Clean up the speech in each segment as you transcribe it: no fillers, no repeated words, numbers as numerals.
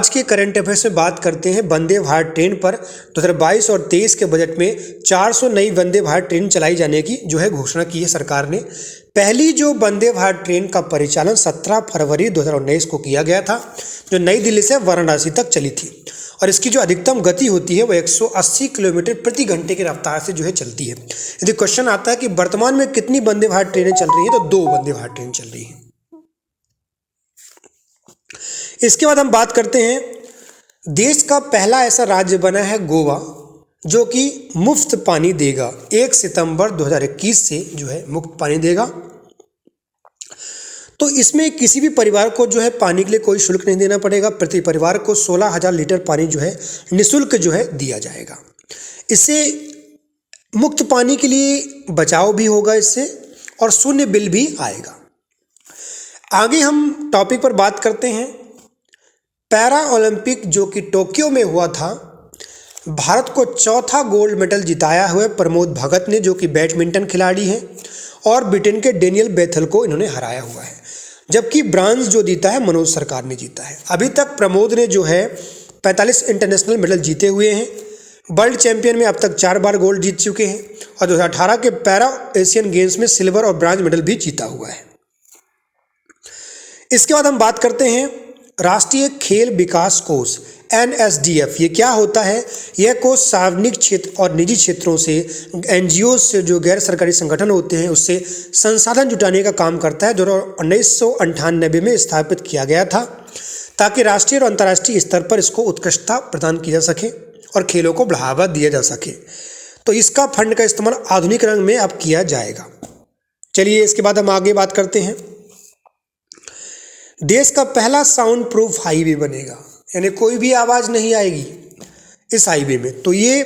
आज के current affairs में बात करते हैं वंदे भारत ट्रेन पर। 2022 और 23 के बजट में 400 नई वंदे भारत ट्रेन चलाई जाने की घोषणा की है सरकार ने। पहली जो वंदे भारत ट्रेन का परिचालन 17 फरवरी 2019 को किया गया था, जो नई दिल्ली से वाराणसी तक चली थी और इसकी जो अधिकतम गति होती है वो 180 किलोमीटर प्रति घंटे की रफ्तार से चलती है। यदि क्वेश्चन आता है कि वर्तमान में कितनी वंदे भारत ट्रेनें चल रही हैं, तो 2 वंदे भारत ट्रेन चल रही हैं। इसके बाद हम बात करते हैं देश का पहला ऐसा राज्य बना है गोवा, जो कि मुफ्त पानी देगा। 1 सितंबर 2021 से मुफ्त पानी देगा। तो इसमें किसी भी परिवार को पानी के लिए कोई शुल्क नहीं देना पड़ेगा। प्रति परिवार को 16,000 लीटर पानी निःशुल्क दिया जाएगा। इससे मुफ्त पानी के लिए बचाव भी होगा इससे, और शून्य बिल भी आएगा। आगे हम टॉपिक पर बात करते हैं पैरा ओलंपिक, जो कि टोक्यो में हुआ था। भारत को चौथा गोल्ड मेडल जिताया हुआ प्रमोद भगत ने, जो कि बैडमिंटन खिलाड़ी हैं, और ब्रिटेन के डेनियल बेथल को इन्होंने हराया हुआ है। जबकि ब्रांज जो जीता है मनोज सरकार ने जीता है। अभी तक प्रमोद ने 45 इंटरनेशनल मेडल जीते हुए हैं। वर्ल्ड चैंपियन में अब तक 4 बार गोल्ड जीत चुके हैं और 2018 के पैरा एशियन गेम्स में सिल्वर और ब्रांज मेडल भी जीता हुआ है। इसके बाद हम बात करते हैं राष्ट्रीय खेल विकास कोष NSDF। ये क्या होता है? यह कोष सार्वजनिक क्षेत्र और निजी क्षेत्रों से, NGO से, जो गैर सरकारी संगठन होते हैं, उससे संसाधन जुटाने का काम करता है, जो 1998 में स्थापित किया गया था, ताकि राष्ट्रीय और अंतर्राष्ट्रीय स्तर पर इसको उत्कृष्टता प्रदान की जा सके और खेलों को बढ़ावा दिया जा सके। तो इसका फंड का इस्तेमाल आधुनिकरण में अब किया जाएगा। चलिए इसके बाद हम आगे बात करते हैं। देश का पहला साउंड प्रूफ हाईवे बनेगा, यानी कोई भी आवाज़ नहीं आएगी इस हाईवे में। तो ये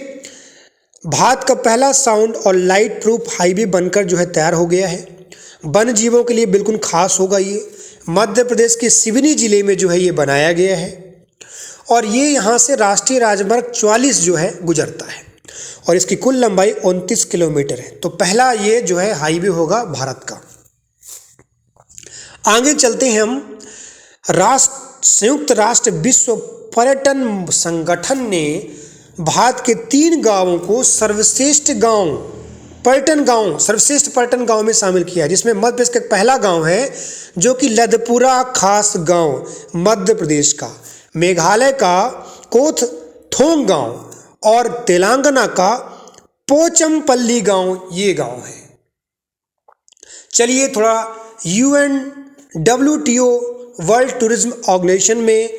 भारत का पहला साउंड और लाइट प्रूफ हाईवे बनकर तैयार हो गया है। वन जीवों के लिए बिल्कुल खास होगा। ये मध्य प्रदेश के सिवनी जिले में ये बनाया गया है, और ये यहाँ से राष्ट्रीय राजमार्ग 44 गुजरता है, और इसकी कुल लंबाई 29 किलोमीटर है। तो पहला ये हाईवे होगा भारत का। आगे चलते हैं हम। संयुक्त राष्ट्र विश्व पर्यटन संगठन ने भारत के 3 गांवों को सर्वश्रेष्ठ पर्यटन गांव में शामिल किया है, जिसमें मध्य प्रदेश का पहला गांव है, जो कि लदपुरा खास गांव मध्य प्रदेश का, मेघालय का कोथथोंग गांव और तेलंगाना का पोचमपल्ली गांव ये गांव है। चलिए थोड़ा UNWTO वर्ल्ड टूरिज्म ऑर्गेनाइजेशन में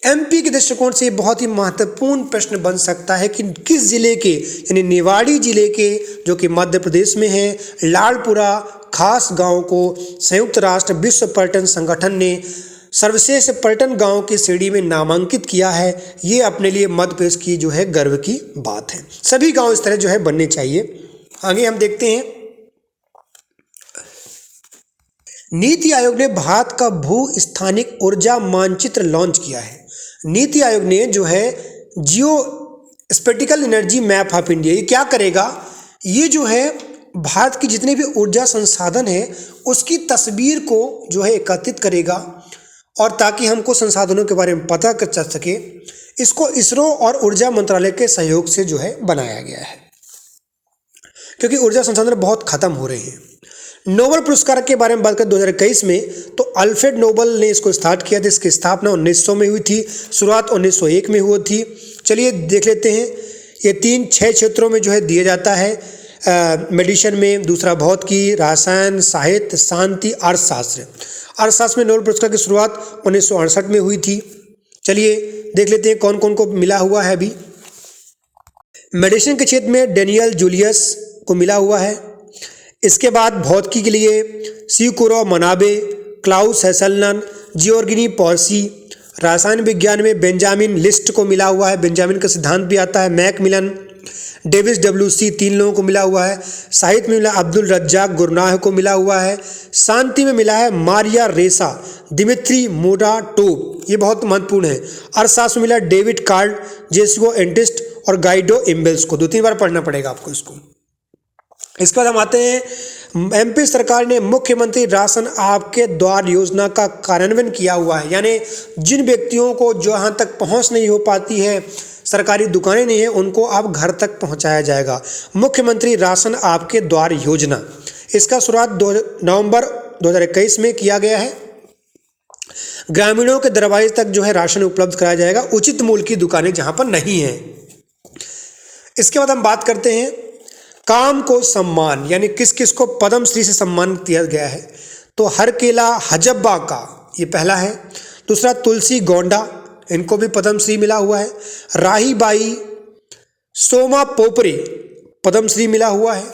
MP के दृष्टिकोण से बहुत ही महत्वपूर्ण प्रश्न बन सकता है कि किस जिले के, यानी निवाड़ी जिले के, जो कि मध्य प्रदेश में है, लालपुरा खास गांव को संयुक्त राष्ट्र विश्व पर्यटन संगठन ने सर्वश्रेष्ठ पर्यटन गांव की श्रेणी में नामांकित किया है। ये अपने लिए मध्य प्रदेश की गर्व की बात है। सभी गांव इस तरह बनने चाहिए। आगे हम देखते हैं। नीति आयोग ने भारत का भू स्थानिक ऊर्जा मानचित्र लॉन्च किया है। नीति आयोग ने geospatial energy map of India, ये क्या करेगा? ये भारत की जितने भी ऊर्जा संसाधन है उसकी तस्वीर को एकत्रित करेगा, और ताकि हमको संसाधनों के बारे में पता कर चल सके, इसको इसरो और ऊर्जा मंत्रालय के सहयोग से बनाया गया है, क्योंकि ऊर्जा संसाधन बहुत खत्म हो रहे हैं। नोबेल पुरस्कार के बारे में बात करें 2021 में, तो अल्फ्रेड नोबेल ने इसको स्टार्ट किया था। इसकी स्थापना 1900 में हुई थी, शुरुआत 1901 में हुई थी। चलिए देख लेते हैं। ये 6 क्षेत्रों में दिया जाता है। मेडिसिन में, दूसरा भौतिकी, रसायन, साहित्य, शांति, अर्थशास्त्र। अर्थशास्त्र में नोबेल पुरस्कार की शुरुआत 1968 में हुई थी। चलिए देख लेते हैं कौन कौन को मिला हुआ है। अभी मेडिसिन के क्षेत्र में डेनियल जूलियस को मिला हुआ है। इसके बाद भौतिकी के लिए सीकुरो मनाबे, क्लाउस हेसलनन, जियोर्गिनी पॉर्सी। रसायन विज्ञान में बेंजामिन लिस्ट को मिला हुआ है, बेंजामिन का सिद्धांत भी आता है। मैकमिलन, डेविस WC, 3 लोगों को मिला हुआ है। साहित्य में मिला अब्दुल रज्जाक गुरनाह को मिला हुआ है। शांति में मिला है मारिया रेसा, दिमित्री मोराटोव, ये बहुत महत्वपूर्ण है। अर्थशास्त्र में मिला डेविड कार्ड, जेसिको एंटिस्ट और गाइडो इम्बेल्स को। 2-3 बार पढ़ना पड़ेगा आपको इसको। इसके बाद हम आते हैं, एमपी सरकार ने मुख्यमंत्री राशन आपके द्वार योजना का कार्यान्वयन किया हुआ है। यानी जिन व्यक्तियों को जहाँ तक पहुँच नहीं हो पाती है, सरकारी दुकानें नहीं है, उनको अब घर तक पहुँचाया जाएगा। मुख्यमंत्री राशन आपके द्वार योजना, इसका शुरुआत नवंबर 2021 में किया गया है। ग्रामीणों के दरवाजे तक जो है राशन उपलब्ध कराया जाएगा, उचित मूल्य की दुकानें जहाँ पर नहीं हैं। इसके बाद हम बात करते हैं काम को सम्मान, यानी किस किस को पद्मश्री से सम्मानित किया गया है। तो हरकेला हजब्बा का ये पहला है। दूसरा तुलसी गोंडा, इनको भी पद्मश्री मिला हुआ है। राही बाई सोमा पोपरे पद्मश्री मिला हुआ है।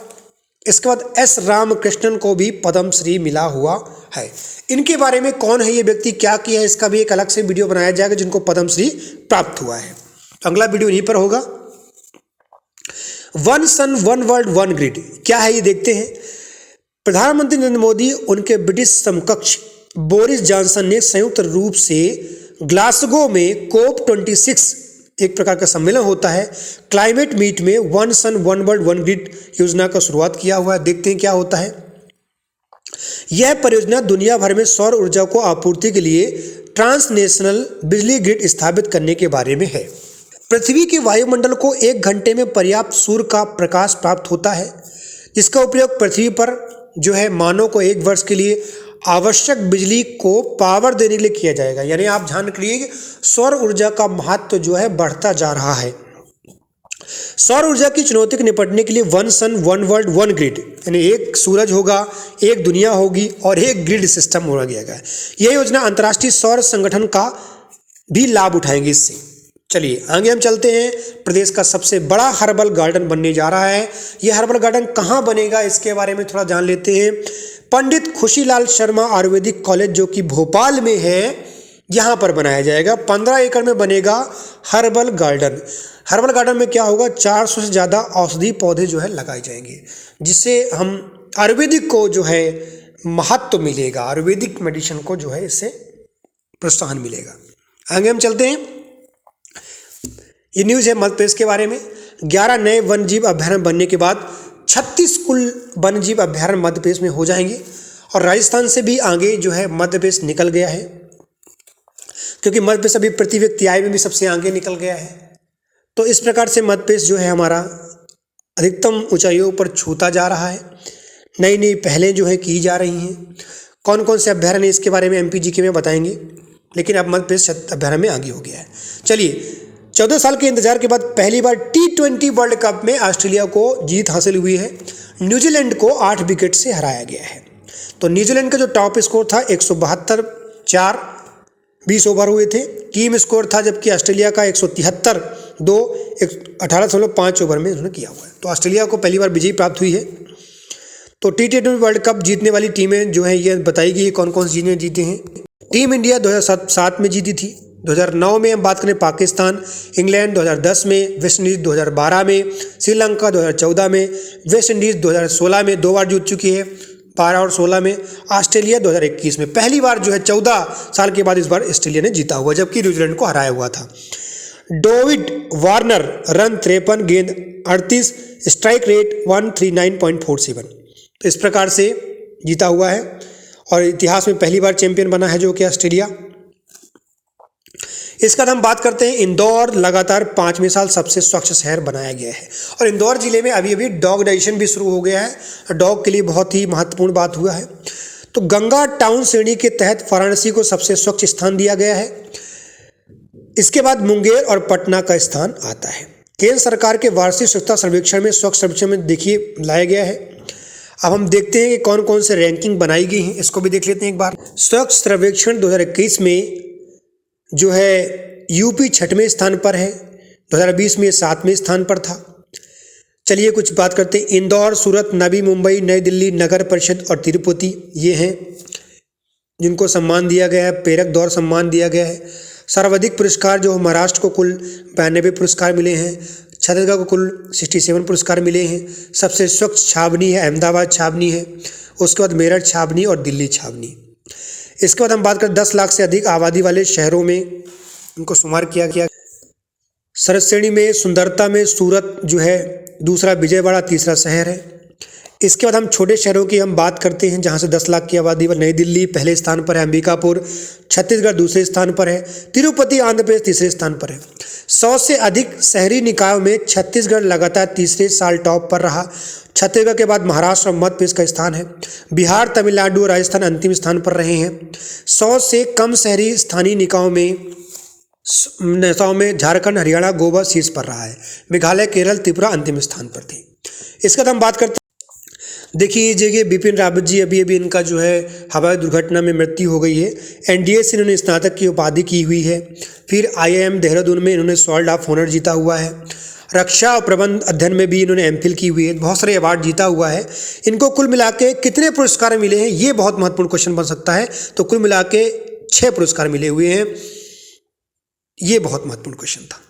इसके बाद एस रामकृष्णन को भी पद्मश्री मिला हुआ है। इनके बारे में कौन है ये व्यक्ति, क्या किया है, इसका भी एक अलग से वीडियो बनाया जाएगा जिनको पद्मश्री प्राप्त हुआ है। अगला वीडियो यहीं पर होगा। One sun one world one grid क्या है ये देखते हैं। प्रधानमंत्री नरेंद्र मोदी उनके ब्रिटिश समकक्ष बोरिस जॉनसन ने संयुक्त रूप से ग्लासगो में COP26 एक प्रकार का सम्मेलन होता है, क्लाइमेट मीट में one sun one world one grid योजना का शुरुआत किया हुआ है। देखते हैं क्या होता है। यह परियोजना दुनिया भर में सौर ऊर्जा को आपूर्ति के लिए ट्रांसनेशनल बिजली ग्रिड स्थापित करने के बारे में है। पृथ्वी के वायुमंडल को 1 घंटे में पर्याप्त सूर्य का प्रकाश प्राप्त होता है, जिसका उपयोग पृथ्वी पर जो है मानव को 1 वर्ष के लिए आवश्यक बिजली को पावर देने के लिए किया जाएगा। यानी आप ध्यान रखिए कि सौर ऊर्जा का महत्व जो है बढ़ता जा रहा है। सौर ऊर्जा की चुनौती को निपटने के लिए one sun one world one grid, यानी एक सूरज होगा, एक दुनिया होगी और एक ग्रिड सिस्टम हो गया है। यह योजना अंतर्राष्ट्रीय सौर संगठन का भी लाभ उठाएंगे इससे। चलिए आगे हम चलते हैं। प्रदेश का सबसे बड़ा हर्बल गार्डन बनने जा रहा है। यह हर्बल गार्डन कहाँ बनेगा इसके बारे में थोड़ा जान लेते हैं। पंडित खुशीलाल शर्मा आयुर्वेदिक कॉलेज जो कि भोपाल में है, यहाँ पर बनाया जाएगा। 15 एकड़ में बनेगा हर्बल गार्डन। हर्बल गार्डन में क्या होगा, 400 से ज़्यादा औषधि पौधे जो है लगाए जाएंगे, जिससे हम आयुर्वेदिक को जो है महत्व मिलेगा, आयुर्वेदिक मेडिसिन को जो है इससे प्रोत्साहन मिलेगा। आगे हम चलते हैं। ये न्यूज़ है मध्य प्रदेश के बारे में। 11 नए वन्यजीव अभ्यारण्य बनने के बाद 36 कुल वन्यजीव अभ्यारण्य मध्य प्रदेश में हो जाएंगे। और राजस्थान से भी आगे जो है मध्य प्रदेश निकल गया है, क्योंकि मध्य प्रदेश अभी प्रति व्यक्ति आय में भी सबसे आगे निकल गया है। तो इस प्रकार से मध्य प्रदेश जो है हमारा अधिकतम ऊंचाइयों पर छूता जा रहा है। नई नई पहलें जो है की जा रही हैं। कौन कौन से अभ्यारण्य इसके बारे में MPGK में बताएंगे, लेकिन अब मध्य प्रदेश अभ्यारण्य में आगे हो गया है। चलिए, 14 साल के इंतजार के बाद पहली बार T20 वर्ल्ड कप में ऑस्ट्रेलिया को जीत हासिल हुई है। न्यूजीलैंड को 8 विकेट से हराया गया है। तो न्यूजीलैंड का जो टॉप स्कोर था 172 4 20 ओवर हुए थे, टीम स्कोर था, जबकि ऑस्ट्रेलिया का 173 2 18.5 ओवर में उन्होंने किया हुआ है। तो ऑस्ट्रेलिया को पहली बार विजय प्राप्त हुई है। तो T20 वर्ल्ड कप जीतने वाली टीमें जो हैं ये बताई गई कौन कौन सी चीज़ें जीते हैं। टीम इंडिया 2007 में जीती थी। 2009 में हम बात करें पाकिस्तान, इंग्लैंड 2010 में, वेस्ट इंडीज़ 2012 में, श्रीलंका 2014 में, वेस्ट इंडीज़ 2016 में 2 बार जीत चुकी है, 12 और 16 में, ऑस्ट्रेलिया 2021 में। पहली बार जो है 14 साल के बाद इस बार ऑस्ट्रेलिया ने जीता हुआ, जबकि न्यूजीलैंड को हराया हुआ था। डेविड वार्नर रन 53, गेंद 38, स्ट्राइक रेट 139.47। तो इस प्रकार से जीता हुआ है और इतिहास में पहली बार चैंपियन बना है जो कि ऑस्ट्रेलिया। इसके बाद हम बात करते हैं इंदौर लगातार 5वें साल सबसे स्वच्छ शहर बनाया गया है। और इंदौर जिले में अभी अभी डॉग डाइजेशन भी शुरू हो गया है। डॉग के लिए बहुत ही महत्वपूर्ण बात हुआ है। तो गंगा टाउन श्रेणी के तहत वाराणसी को सबसे स्वच्छ स्थान दिया गया है। इसके बाद मुंगेर और पटना का स्थान आता है। केंद्र सरकार के वार्षिक स्वच्छता सर्वेक्षण में स्वच्छ सर्वेक्षण में देखिए लाया गया है। अब हम देखते हैं कि कौन कौन से रैंकिंग बनाई गई हैं, इसको भी देख लेते हैं एक बार। स्वच्छ सर्वेक्षण 2021 में जो है यूपी 6वें स्थान पर है, 2020 में 7वें स्थान पर था। चलिए कुछ बात करते हैं। इंदौर, सूरत, नवी मुंबई, नई दिल्ली, नगर परिषद और तिरुपति ये हैं जिनको सम्मान दिया गया है। प्रेरक दौर सम्मान दिया गया है। सर्वाधिक पुरस्कार जो महाराष्ट्र को कुल 92 पुरस्कार मिले हैं, छत्तीसगढ़ को कुल 67 पुरस्कार मिले हैं। सबसे स्वच्छ छावनी है अहमदाबाद छावनी है, उसके बाद मेरठ छावनी और दिल्ली छावनी। इसके बाद हम बात करें 10 लाख से अधिक आबादी वाले शहरों में इनको शुमार किया गया। सरस श्रेणी में सुंदरता में सूरत जो है दूसरा, विजयवाड़ा तीसरा शहर है। इसके बाद हम छोटे शहरों की हम बात करते हैं जहां से 10 लाख की आबादी पर। नई दिल्ली पहले स्थान पर है, अंबिकापुर छत्तीसगढ़ दूसरे स्थान पर है, तिरुपति आंध्र प्रदेश तीसरे स्थान पर है। 100 से अधिक शहरी निकायों में छत्तीसगढ़ लगातार तीसरे साल टॉप पर रहा। छत्तीसगढ़ के बाद महाराष्ट्र और मध्य प्रदेश का स्थान है। बिहार, तमिलनाडु और राजस्थान अंतिम स्थान पर रहे हैं। 100 से कम शहरी स्थानीय निकायों में झारखंड, हरियाणा, गोवा शीर्ष पर रहा है। मेघालय, केरल, त्रिपुरा अंतिम स्थान पर थे। इसके बाद हम बात करते हैं, देखिए ये बिपिन रावत जी अभी इनका जो है हवाई दुर्घटना में मृत्यु हो गई है। एनडीए से इन्होंने स्नातक की उपाधि की हुई है। फिर IIM देहरादून में इन्होंने सॉल्ट ऑफ ऑनर जीता हुआ है। रक्षा और प्रबंध अध्ययन में भी इन्होंने MPhil की हुई है। बहुत सारे अवार्ड जीता हुआ है। इनको कुल मिला के कितने पुरस्कार मिले हैं, ये बहुत महत्वपूर्ण क्वेश्चन बन सकता है। तो कुल मिला के 6 पुरस्कार मिले हुए हैं। ये बहुत महत्वपूर्ण क्वेश्चन था।